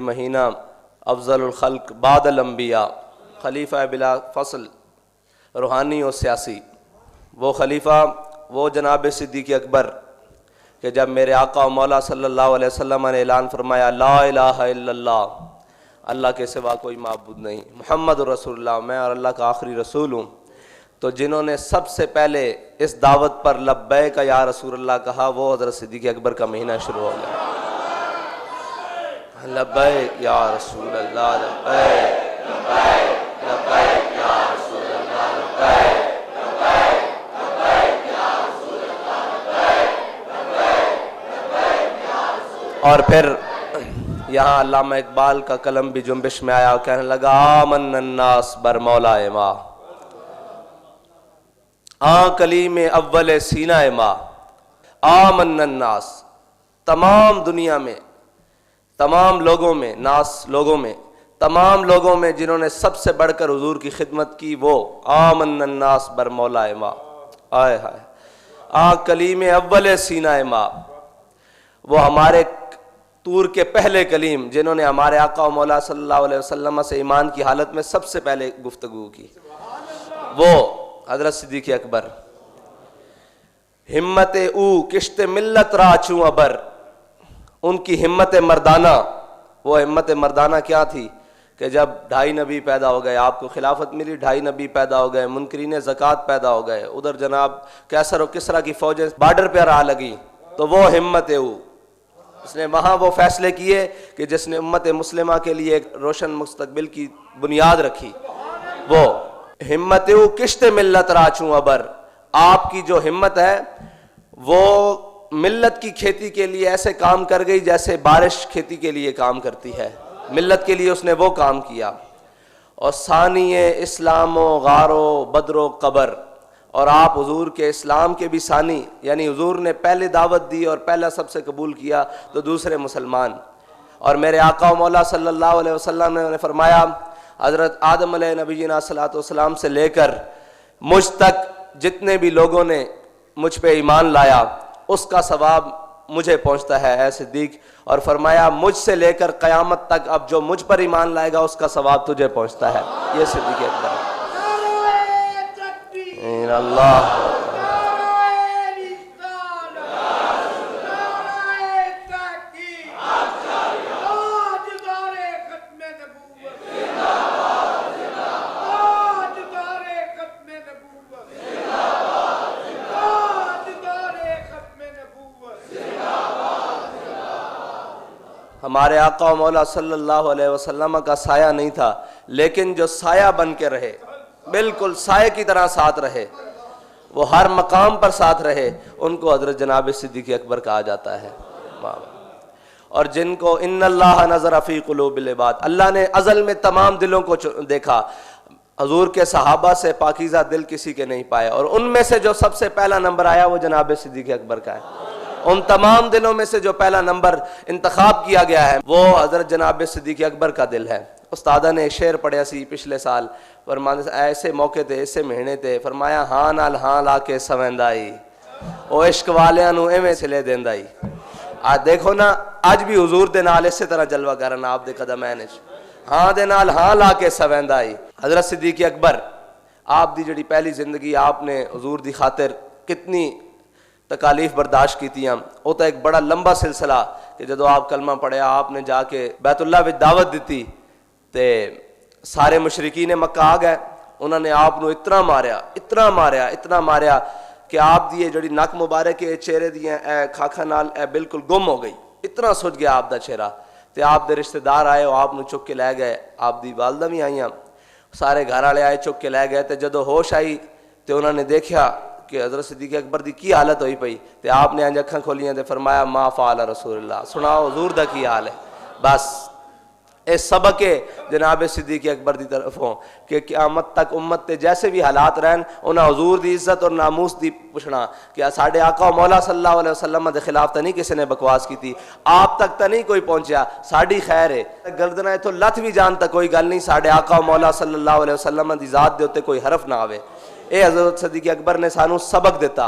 महीना अफजलुल खल्क बादल अंबिया खलीफा बिला फसल रूहानी और सियासी, वो खलीफा वो जनाब सिद्दीक़ अकबर कि जब मेरे आका और मौला सल्लल्लाहु अलैहि वसल्लम ने ऐलान फरमाया ला इलाहा इल्लल्लाह, अल्लाह के सिवा कोई माबूद नहीं, मुहम्मद रसूलुल्लाह, मैं और अल्लाह का आखिरी रसूल हूँ, तो जिन्होंने सबसे पहले इस दावत पर लब्बैक या रसूलुल्लाह कहा वो हज़रत सिद्दीक़ अकबर का महीना शुरू हो गया। लब्बैक या रसूलल्लाह, लब्बैक लब्बैक लब्बैक या रसूलल्लाह, लब्बैक लब्बैक लब्बैक या रसूलल्लाह, लब्बैक लब्बैक लब्बैक या रसूलल्लाह। और फिर यहाँ अल्लामा इकबाल का कलम भी जुम्बिश में आया और कहने लगा आमन्नन्नास बरमौला मा कली में अव्वल सीना मा, आमन्नन्नास, तमाम दुनिया में, तमाम लोगों में, नास लोगों में, तमाम लोगों में जिन्होंने सबसे बढ़कर हुजूर की खिदमत की वो आमन्नन्नास बरमौला मा, आए हाय कली में अव्वल सीना मा, वो हमारे तूर के पहले कलीम जिन्होंने हमारे आका और मौला सल्लल्लाहु अलैहि वसल्लम से ईमान की हालत में सबसे पहले गुफ्तगू की, वो हज़रत सिद्दीक़ अकबर। हिम्मत ऊ किश्त मिल्लत राचू अबर, उनकी हिम्मत मर्दाना, वो हिम्मत मर्दाना क्या थी कि जब 2.5 नबी पैदा हो गए, आपको खिलाफत मिली, 2.5 नबी पैदा हो गए, मुनकरीन ज़कात पैदा हो गए, उधर जनाब कैसर और किसरा की फौजें बॉर्डर पर आ लगी, तो वो हिम्मत ऊ, उसने वहाँ वो फैसले किए कि जिसने उम्मत मुस्लिमा के लिए एक रोशन मुस्तकबिल की बुनियाद रखी, वो हिम्मत किश्त मिल्लत राचू अबर, आपकी जो हिम्मत है वो मिल्लत की खेती के लिए ऐसे काम कर गई जैसे बारिश खेती के लिए काम करती है, मिल्लत के लिए उसने वो काम किया। और सानिए इस्लामो गारो बदरो कबर, और आप हुजूर के इस्लाम के भी सानी, यानी हुजूर ने पहले दावत दी और पहला सबसे कबूल किया तो दूसरे मुसलमान। और मेरे आका मौला सल्लल्लाहु अलैहि वसल्लम ने फरमाया हज़रत आदम अलैहिस्सलातु वस्सलाम से लेकर मुझ तक जितने भी लोगों ने मुझ पे ईमान लाया उसका सवाब मुझे पहुंचता है ऐ सिद्दीक, और फरमाया मुझसे लेकर क़यामत तक अब जो मुझ पर ईमान लाएगा उसका सवाब तुझे पहुंचता है। ये सिद्दीक अकबर अल्लाह। हमारे आका मौला सल्लल्लाहु अलैहि वसल्लम का साया नहीं था, लेकिन जो साया बन के रहे, बिल्कुल साये की तरह साथ रहे, वो हर मकाम पर साथ रहे, उनको हज़रत जनाब सिद्दीक़ अकबर कहा जाता है। और जिनको इन्नल्लाह नज़र फ़ी क़ुलूबिल इबाद, अल्लाह ने अज़ल में तमाम दिलों को देखा, हजूर के सहाबा से पाकीज़ा दिल किसी के नहीं पाए, और उनमें से जो सबसे पहला नंबर आया वो जनाब सिद्दीक़ अकबर का है। उन तमाम दिलों में से जो पहला नंबर इंतखाब किया गया है वो हज़रत जनाब सिद्दीक़ अकबर का दिल है। उस्तादा ने शेर पढ़िया सी पिछले साल, फरमाने ऐसे मौके थे, ऐसे महीने थे, फरमाया हाँ नाल हाँ ला के सवेंदाई ओ इश्क वालियां नू एवें सिले देंदाई। आज देखो ना, अज भी हुजूर दे नाल इसे तरह जलवा करन आप दे कदम ऐ हाँ दे नाल हाँ ला के सवेंदाई। हज़रत सिद्दीक़ अकबर आप दी जड़ी पहली जिंदगी आपने हुजूर दी खातिर कितनी तकालीफ बर्दाश्त की थी, वो तो एक बड़ा लंबा सिलसिला कि जदों आप कलमा पढ़िया आपने जाके बैतुल्लाह विच दावत दी ते सारे मुशरिकीन मक्का आ गए, उन्होंने आपनू इतना मारिया इतना मारिया इतना मारिया कि आप दी जड़ी नक मुबारक है चेहरे दी खाखा नाल बिल्कुल गुम हो गई, इतना सुज गया आप दा चेहरा। ते आप दे रिश्तेदार आए, आपनू चुक के लै गए, आप दी वालदा भी आईयां, सारे घर वाले आए चुक के लै गए। तो जदों होश आई तो उन्होंने देखा कि हज़रत सिद्दीक़ अकबर की की हालत हुई पई, तो आपने अंज अखां खोलियां तो फरमाया मा फ़अल रसूलुल्लाह, सुनाओ हुजूर दा की हाल है। बस इस सबक है जनाब सिद्दीक़ अकबर की तरफों कि क़यामत तक उम्मत के जैसे भी हालात रहन उन्हें हुजूर की इज्जत और नामूस की पुछना कि साढ़े आका मौला सल्लल्लाहु अलैहि वसल्लम के खिलाफ तो नहीं किसी ने बकवास की थी, आप तक तो नहीं कोई पहुंचा, साड़ी खैर है गर्दना इथों लथ भी जान तक कोई गल नहीं, साढ़े आका मौला सल्लल्लाहु अलैहि वसल्लम की ज़ात के उत्ते कोई हरफ ना आवे। ये हज़रत सिद्दीक़ अकबर ने सानू सबक दिता।